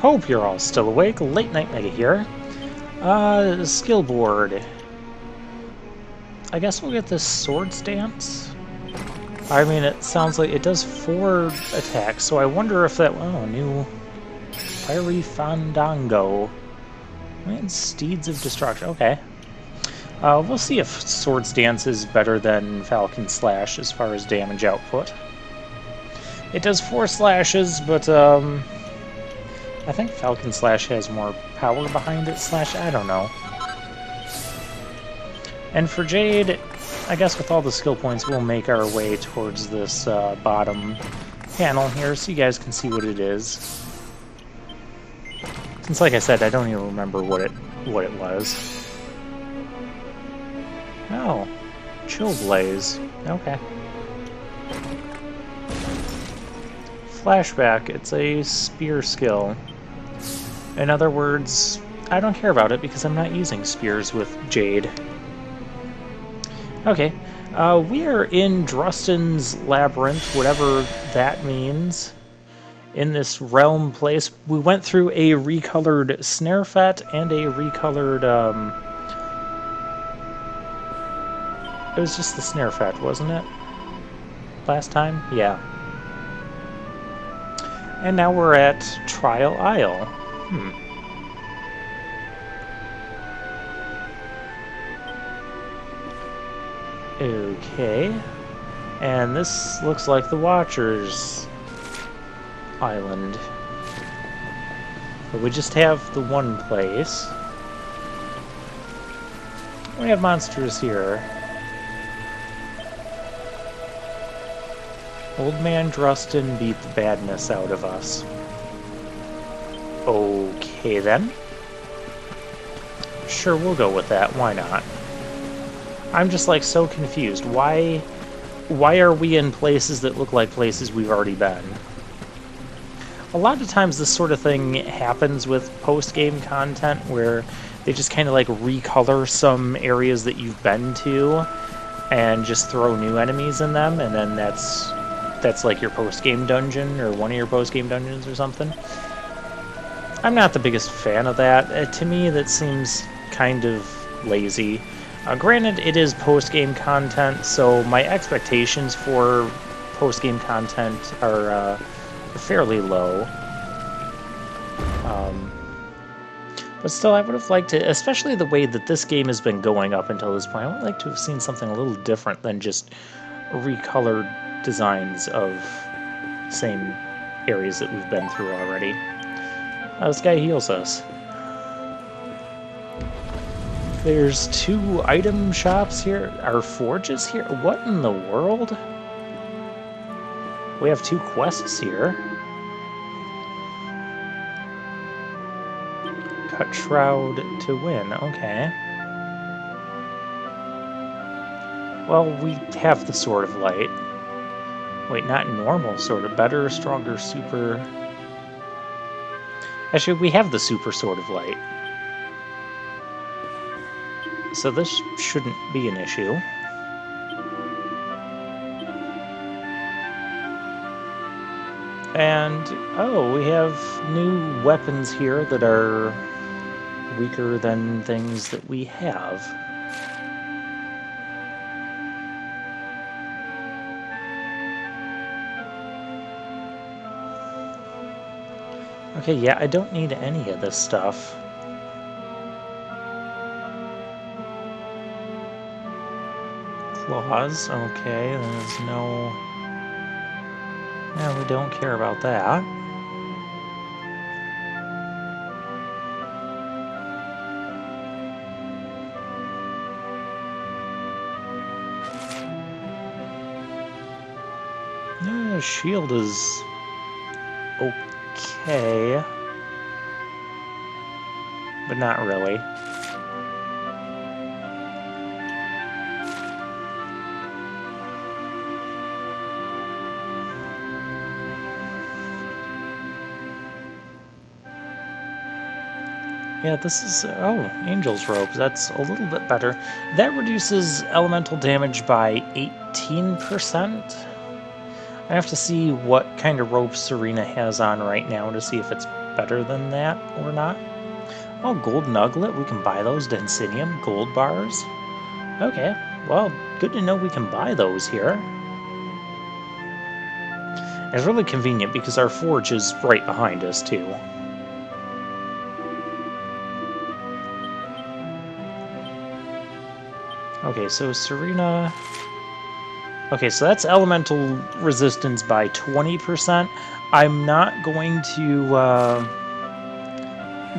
Hope you're all still awake. Late Night Mega here. Skill board. I guess we'll get this sword stance. I mean, it sounds like it does 4 attacks, so I wonder if that... Oh, new Fiery Fandango. And Steeds of Destruction. Okay. We'll see if Sword Stance is better than Falcon Slash as far as damage output. It does 4 slashes, but I think Falcon Slash has more power behind it, I don't know. And for Jade, I guess with all the skill points, we'll make our way towards this bottom panel here so you guys can see what it is. Since, like I said, I don't even remember what it was. Oh, Chill Blaze. Okay. Flashback. It's a spear skill. In other words, I don't care about it because I'm not using spears with Jade. Okay. We are in Drustin's Labyrinth, whatever that means. In this realm place, we went through a recolored Snarefet and a recolored, it was just the Snarefet, wasn't it? Last time? Yeah. And now we're at Trial Isle. Okay. And this looks like the Watcher's Island. But we just have the one place. We have monsters here. Old Man Drustin beat the badness out of us. Okay then. Sure, we'll go with that. Why not? I'm just like so confused. Why are we in places that look like places we've already been? A lot of times this sort of thing happens with post-game content where they just kind of like recolor some areas that you've been to and just throw new enemies in them, and then that's like your post-game dungeon or one of your post-game dungeons or something. I'm not the biggest fan of that. To me, that seems kind of lazy. Granted, it is post-game content, so my expectations for post-game content are fairly low. But still, I would have liked to, especially the way that this game has been going up until this point, I would like to have seen something a little different than just recolored designs of same areas that we've been through already. This guy heals us. There's 2 item shops here. Our forges here? What in the world? We have 2 quests here. Cut Shroud to win. Okay. Well, we have the Sword of Light. Wait, not normal Sword of Better, Stronger, Super... Actually, we have the Super Sword of Light. So this shouldn't be an issue. And, oh, we have new weapons here that are weaker than things that we have. Okay, yeah, I don't need any of this stuff. Claws, okay, there's no... Yeah, we don't care about that. Yeah, shield is... okay. But not really. Yeah, this is... oh, Angel's Robe. That's a little bit better. That reduces elemental damage by 18%. I have to see what kind of rope Serena has on right now to see if it's better than that or not. Oh, gold nugget, we can buy those. Densinium, gold bars. Okay, well, good to know we can buy those here. It's really convenient because our forge is right behind us, too. Okay, so Serena... Okay, so that's elemental resistance by 20%. I'm not going to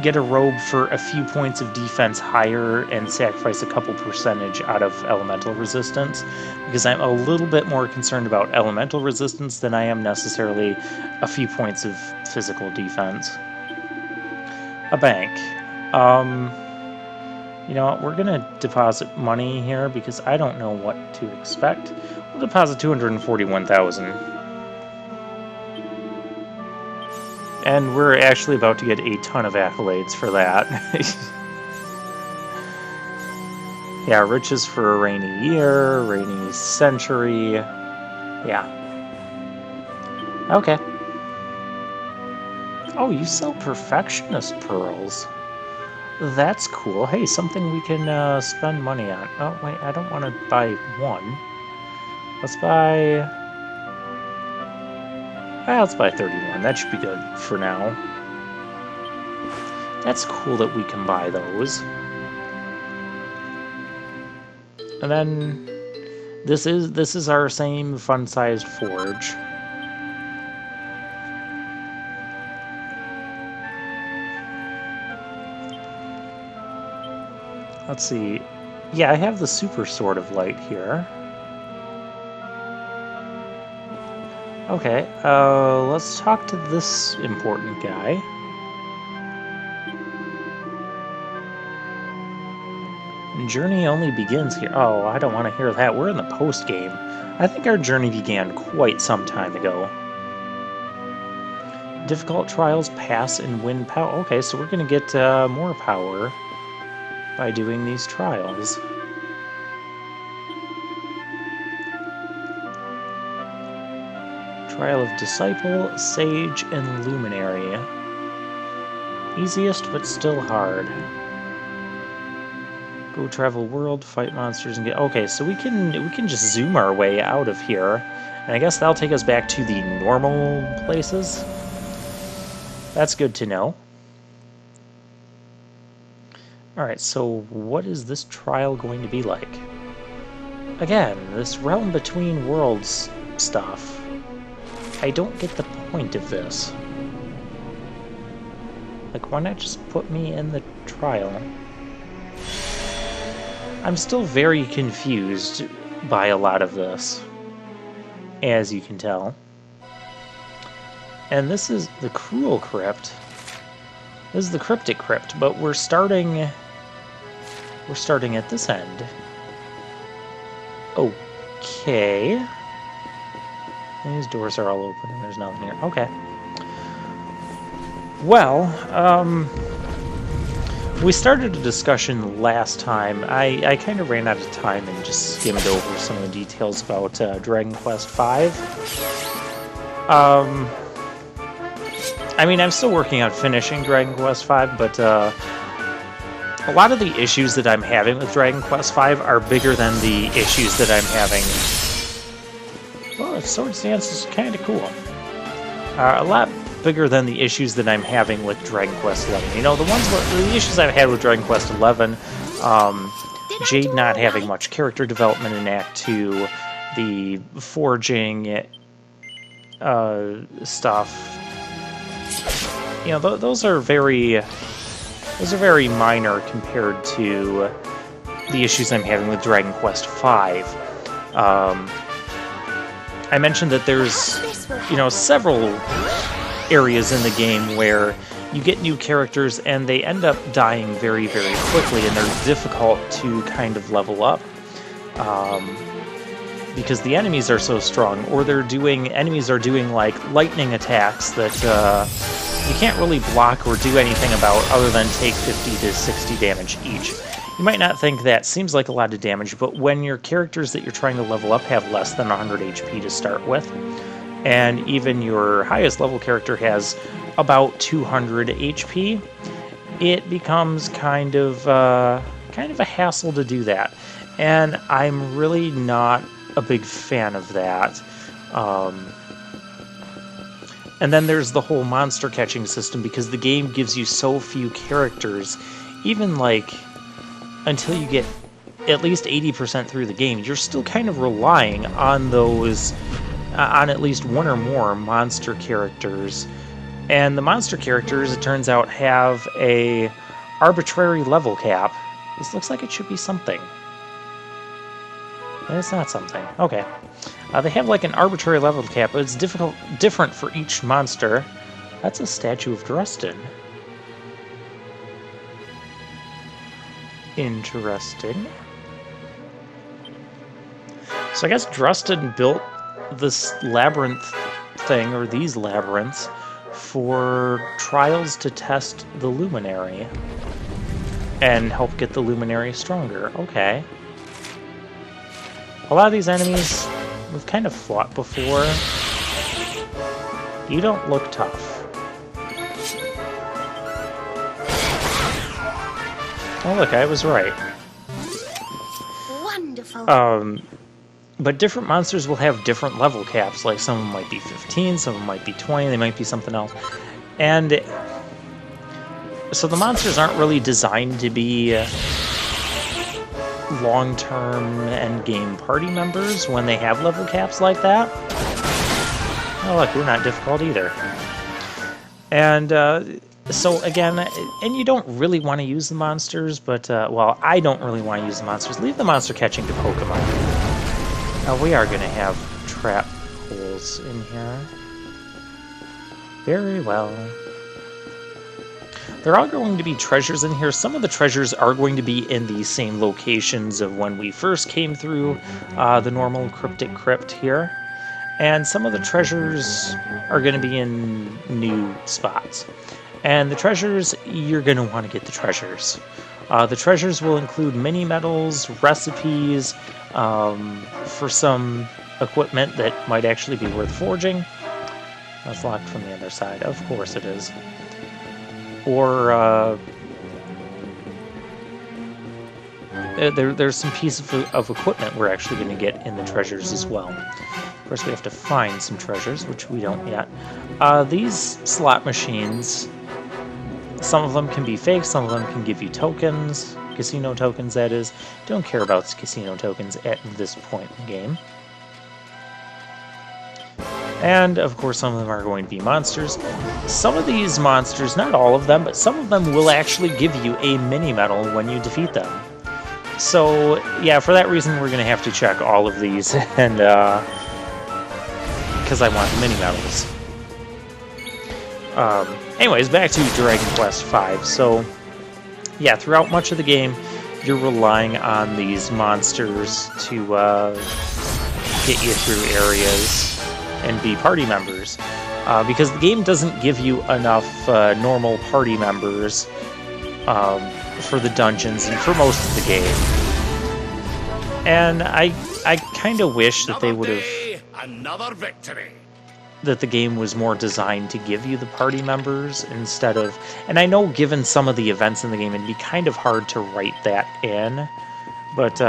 get a robe for a few points of defense higher and sacrifice a couple percentage out of elemental resistance, because I'm a little bit more concerned about elemental resistance than I am necessarily a few points of physical defense. A bank. You know what, we're gonna deposit money here because I don't know what to expect. We'll deposit 241,000. And we're actually about to get a ton of accolades for that. Yeah, riches for a rainy year, rainy century. Yeah. Okay. Oh, you sell perfectionist pearls. That's cool. Hey, something we can spend money on. Oh, wait, I don't want to buy one. Let's buy... let's buy 31. That should be good for now. That's cool that we can buy those. And then this is our same fun-sized forge. Let's see. Yeah, I have the super sword of light here. Okay, let's talk to this important guy. Journey only begins here. Oh, I don't want to hear that. We're in the post-game. I think our journey began quite some time ago. Difficult trials pass and win power. Okay, so we're going to get more power by doing these trials. Trial of Disciple, Sage, and Luminary. Easiest, but still hard. Go travel world, fight monsters, and get... Okay, so we can just zoom our way out of here. And I guess that'll take us back to the normal places. That's good to know. Alright, so what is this trial going to be like? Again, this realm between worlds stuff. I don't get the point of this. Like, why not just put me in the trial? I'm still very confused by a lot of this, as you can tell. And this is the Cruel Crypt. This is the Cryptic Crypt, but we're starting at this end. Okay. These doors are all open and there's nothing here. Okay. Well, we started a discussion last time. I kind of ran out of time and just skimmed over some of the details about Dragon Quest V. I mean, I'm still working on finishing Dragon Quest V, but a lot of the issues that I'm having with Dragon Quest V are bigger than the issues that I'm having. Well, Swords Dance is kind of cool. A lot bigger than the issues that I'm having with Dragon Quest XI. You know, the issues I've had with Dragon Quest XI, Jade not having much character development in Act 2, the forging stuff. You know, those are very minor compared to the issues I'm having with Dragon Quest V. I mentioned that there's, you know, several areas in the game where you get new characters and they end up dying very, very quickly, and they're difficult to kind of level up. Because the enemies are so strong, or enemies are doing like lightning attacks that you can't really block or do anything about other than take 50 to 60 damage each. You might not think that seems like a lot of damage, but when your characters that you're trying to level up have less than 100 HP to start with, and even your highest level character has about 200 HP, it becomes kind of a hassle to do that. And I'm really not a big fan of that. And then there's the whole monster catching system, because the game gives you so few characters, even like until you get at least 80% through the game, you're still kind of relying on those, on at least one or more monster characters. And the monster characters, it turns out, have a arbitrary level cap. This looks like it should be something. But it's not something. Okay. They have like an arbitrary level cap, but it's different for each monster. That's a statue of Drustin. Interesting. So I guess Drustin built this labyrinth thing, or these labyrinths, for trials to test the Luminary and help get the Luminary stronger. Okay. A lot of these enemies we've kind of fought before. You don't look tough. Oh look, I was right. Wonderful. But different monsters will have different level caps. Like some of them might be 15, some of them might be 20, they might be something else. And so the monsters aren't really designed to be long-term endgame party members when they have level caps like that. Oh look, you're not difficult either. And so again, and you don't really want to use the monsters, but well, I don't really want to use the monsters. Leave the monster catching to Pokemon. We are going to have trap holes in here. Very well. There are going to be treasures in here. Some of the treasures are going to be in the same locations of when we first came through the normal Cryptic Crypt here. And some of the treasures are going to be in new spots. And the treasures, you're going to want to get the treasures. The treasures will include mini medals, recipes, for some equipment that might actually be worth forging. That's locked from the other side. Of course it is. Or there's some pieces of equipment we're actually going to get in the treasures as well. Of course, we have to find some treasures, which we don't yet. These slot machines, some of them can be fake, some of them can give you tokens, casino tokens that is. Don't care about casino tokens at this point in the game. And, of course, some of them are going to be monsters. Some of these monsters, not all of them, but some of them will actually give you a mini-medal when you defeat them. So, yeah, for that reason, we're going to have to check all of these, and, because I want the mini-medals. Anyways, back to Dragon Quest V. So, yeah, throughout much of the game, you're relying on these monsters to get you through areas and be party members, because the game doesn't give you enough normal party members for the dungeons and for most of the game. And I kind of wish that they would have, another victory. That the game was more designed to give you the party members instead of, and I know given some of the events in the game, it'd be kind of hard to write that in, but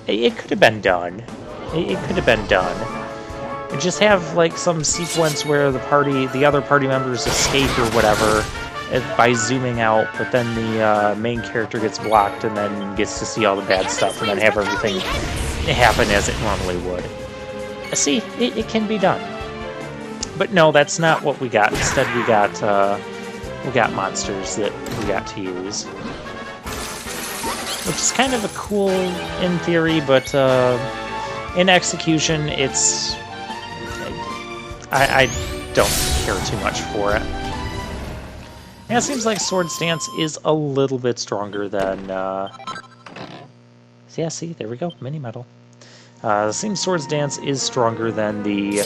it could have been done. It could have been done. And just have like some sequence where the other party members escape or whatever by zooming out, but then the main character gets blocked and then gets to see all the bad stuff, and then have everything happen as it normally would. See, it can be done. But no, that's not what we got. Instead, we got monsters that we got to use, which is kind of a cool in theory, but in execution, it's I don't care too much for it. And it seems like Swords Dance is a little bit stronger than yeah, see, there we go, mini medal. It seems Swords Dance is stronger than the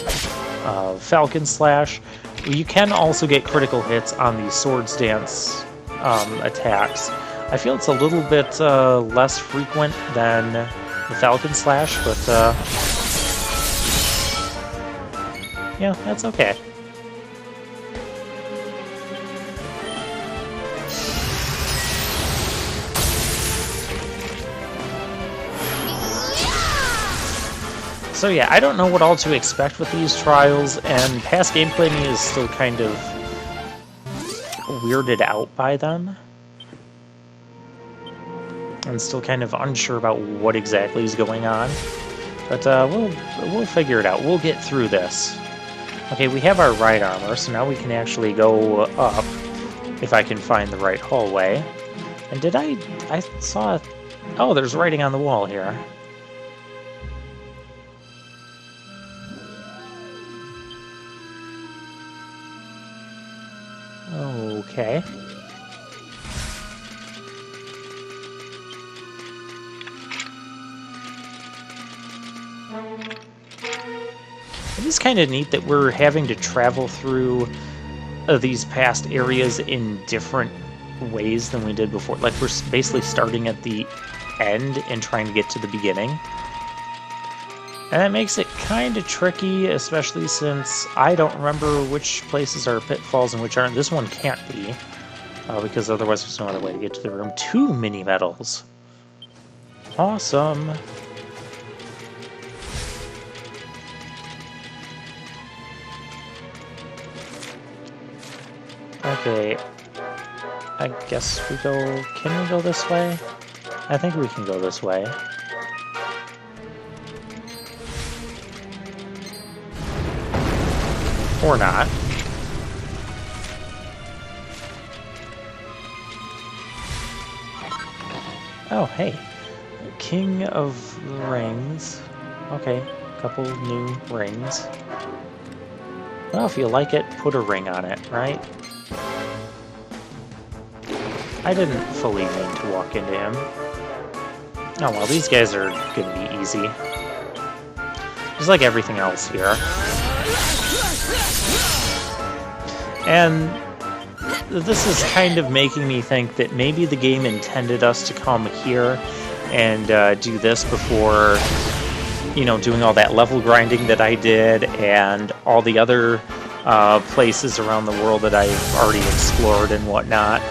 Falcon Slash. You can also get critical hits on the Swords Dance attacks. I feel it's a little bit less frequent than the Falcon Slash, but Yeah, that's okay. So yeah, I don't know what all to expect with these trials, and past gameplay me is still kind of weirded out by them. I'm still kind of unsure about what exactly is going on. But we'll figure it out. We'll get through this. Okay, we have our right armor, so now we can actually go up if I can find the right hallway. And did I saw... Oh, there's writing on the wall here. Okay. It is kind of neat that we're having to travel through these past areas in different ways than we did before. Like, we're basically starting at the end and trying to get to the beginning. And that makes it kind of tricky, especially since I don't remember which places are pitfalls and which aren't. This one can't be, because otherwise there's no other way to get to the room. 2 mini medals. Awesome. Okay, I guess we go... Can we go this way? I think we can go this way. Or not. Oh, hey. King of the Rings. Okay, a couple new rings. Well, if you like it, put a ring on it, right? I didn't fully mean to walk into him. Oh well, these guys are gonna be easy. Just like everything else here. And this is kind of making me think that maybe the game intended us to come here and do this before, you know, doing all that level grinding that I did and all the other places around the world that I've already explored and whatnot.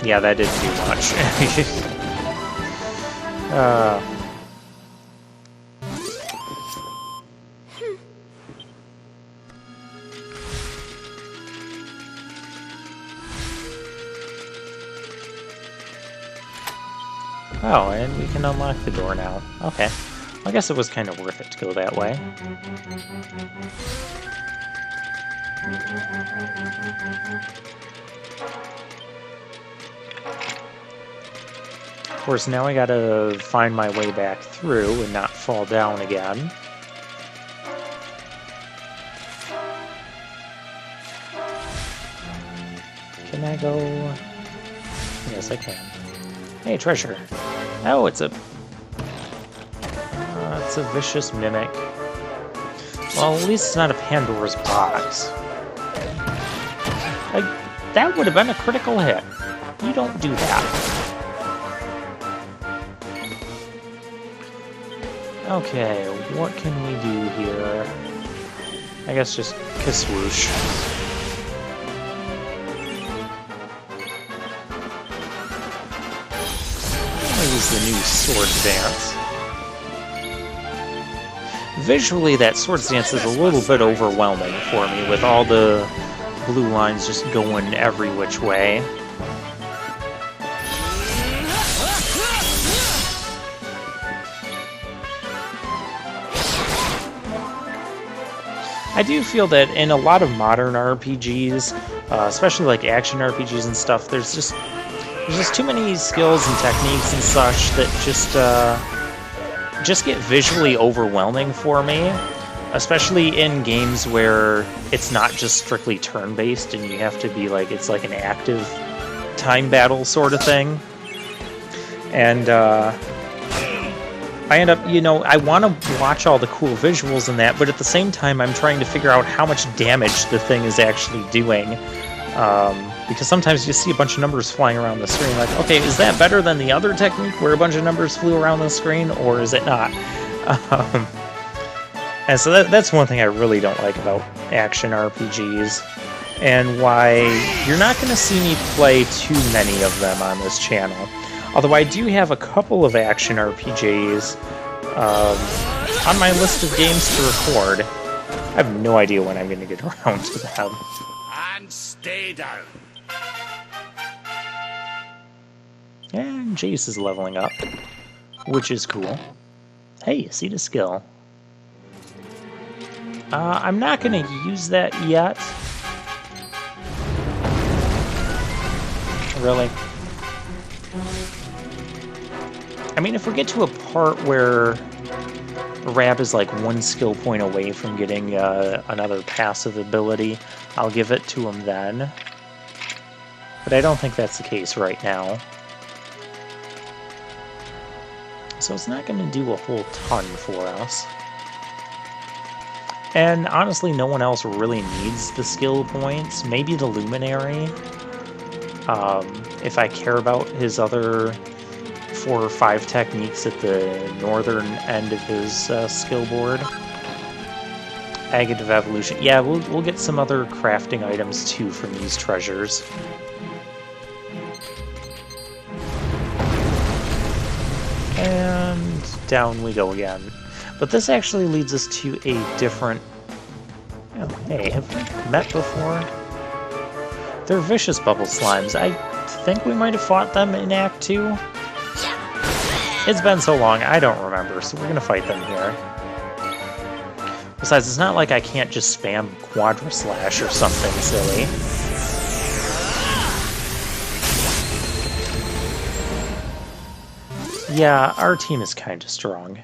Yeah, that didn't do much. Oh, and we can unlock the door now. Okay. I guess it was kind of worth it to go that way. Of course, now I gotta find my way back through and not fall down again. Can I go? Yes, I can. Hey, treasure. Oh, it's a vicious mimic. Well, at least it's not a Pandora's box. Like, that would have been a critical hit. You don't do that. Okay, what can we do here? I guess just Kaswoosh. I'll use the new Swords Dance. Visually, that Swords Dance is a little bit overwhelming for me, with all the blue lines just going every which way. I do feel that in a lot of modern RPGs, especially like action RPGs and stuff, there's just too many skills and techniques and such that just get visually overwhelming for me, especially in games where it's not just strictly turn-based and you have to be like, it's like an active time battle sort of thing. And I end up, you know, I want to watch all the cool visuals in that, but at the same time, I'm trying to figure out how much damage the thing is actually doing. Because sometimes you see a bunch of numbers flying around the screen, like, okay, is that better than the other technique where a bunch of numbers flew around the screen, or is it not? Um, and so that's one thing I really don't like about action RPGs, and why you're not going to see me play too many of them on this channel. Although I do have a couple of action RPGs on my list of games to record. I have no idea when I'm going to get around to them. And stay down. And Jace is leveling up, which is cool. Hey, seed of skill. I'm not going to use that yet. Really? I mean, if we get to a part where Rab is like one skill point away from getting another passive ability, I'll give it to him then. But I don't think that's the case right now. So it's not going to do a whole ton for us. And honestly, no one else really needs the skill points. Maybe the Luminary. If I care about his other 4 or 5 techniques at the northern end of his skill board. Agate of Evolution. Yeah, we'll get some other crafting items too from these treasures. And down we go again. But this actually leads us to a different... Oh, hey, have we met before? They're vicious bubble slimes. I think we might have fought them in Act 2. It's been so long, I don't remember, so we're going to fight them here. Besides, it's not like I can't just spam Quadra Slash or something silly. Yeah, our team is kind of strong.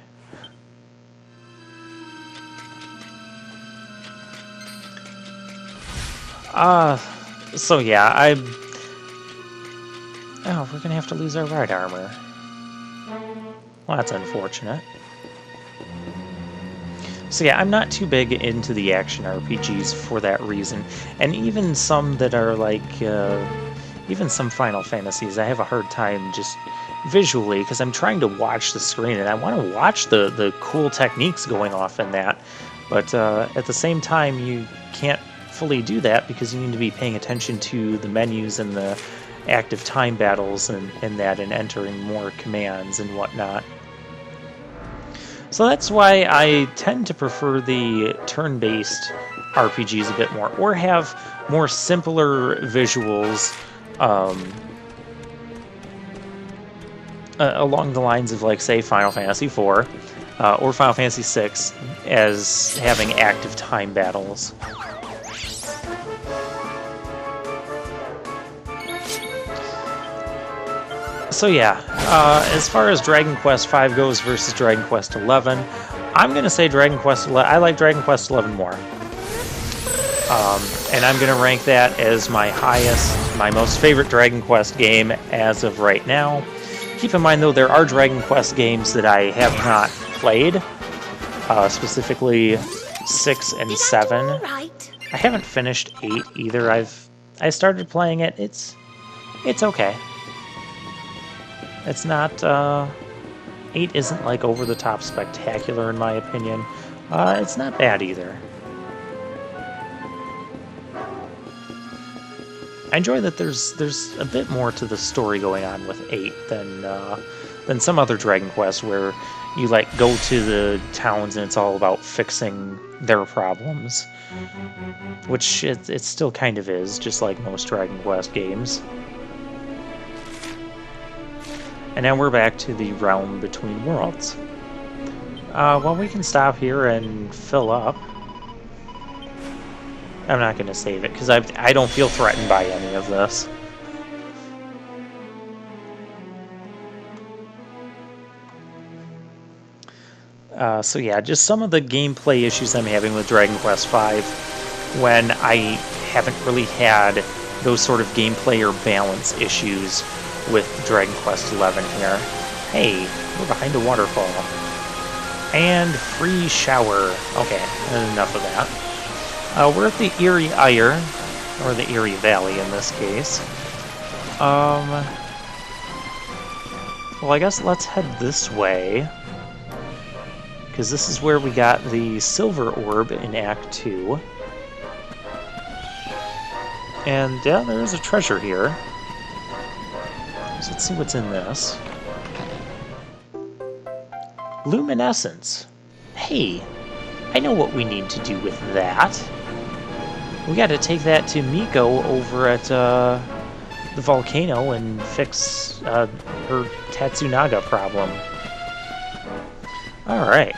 So yeah, oh, we're gonna have to lose our ride armor. Well, that's unfortunate. So yeah, I'm not too big into the action RPGs for that reason. And even some that are like, even some Final Fantasies, I have a hard time just visually, because I'm trying to watch the screen, and I want to watch the cool techniques going off in that. But at the same time, you can't fully do that because you need to be paying attention to the menus and the active time battles and that, and entering more commands and whatnot. So that's why I tend to prefer the turn-based RPGs a bit more, or have more simpler visuals along the lines of, like, say, Final Fantasy IV or Final Fantasy VI as having active time battles. So yeah, as far as Dragon Quest V goes versus Dragon Quest XI, I'm going to say Dragon Quest XI. I like Dragon Quest XI more. And I'm going to rank that as my highest, my most favorite Dragon Quest game as of right now. Keep in mind, though, there are Dragon Quest games that I have not played, specifically 6 and 7. I haven't finished 8 either. I started playing it. It's okay. It's not, 8 isn't, like, over-the-top spectacular, in my opinion. It's not bad, either. I enjoy that there's a bit more to the story going on with 8 than some other Dragon Quest, where you, like, go to the towns and it's all about fixing their problems. Which it still kind of is, just like most Dragon Quest games. And now we're back to the realm between worlds. Well, we can stop here and fill up. I'm not going to save it, because I don't feel threatened by any of this. So yeah, just some of the gameplay issues I'm having with Dragon Quest V, when I haven't really had those sort of gameplay or balance issues with Dragon Quest XI here. Hey, we're behind a waterfall. And free shower. Okay, enough of that. We're at the Eerie Ire, or the Eerie Valley in this case. Well, I guess let's head this way. because this is where we got the silver orb in Act 2. And yeah, there is a treasure here. So let's see what's in this. Luminescence. Hey, I know what we need to do with that. We got to take that to Miko over at the volcano and fix her Tatsunaga problem. Alright.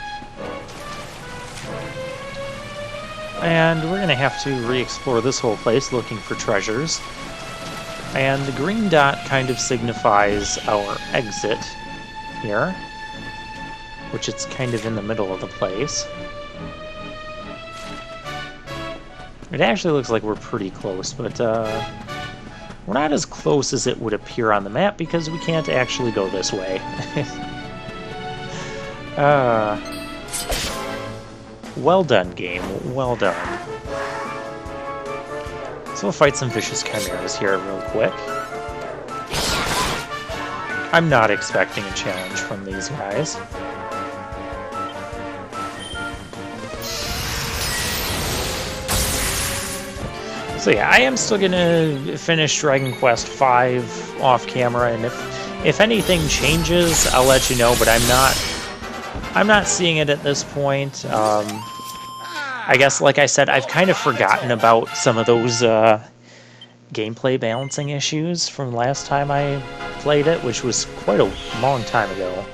And we're going to have to re-explore this whole place looking for treasures. And the green dot kind of signifies our exit here, which it's kind of in the middle of the place. It actually looks like we're pretty close, but we're not as close as it would appear on the map because we can't actually go this way. Well done, game. Well done. So we'll fight some vicious chimeras here real quick. I'm not expecting a challenge from these guys. So yeah, I am still gonna finish Dragon Quest V off camera, and if anything changes, I'll let you know. But I'm not seeing it at this point. I guess, like I said, I've kind of forgotten about some of those gameplay balancing issues from last time I played it, which was quite a long time ago.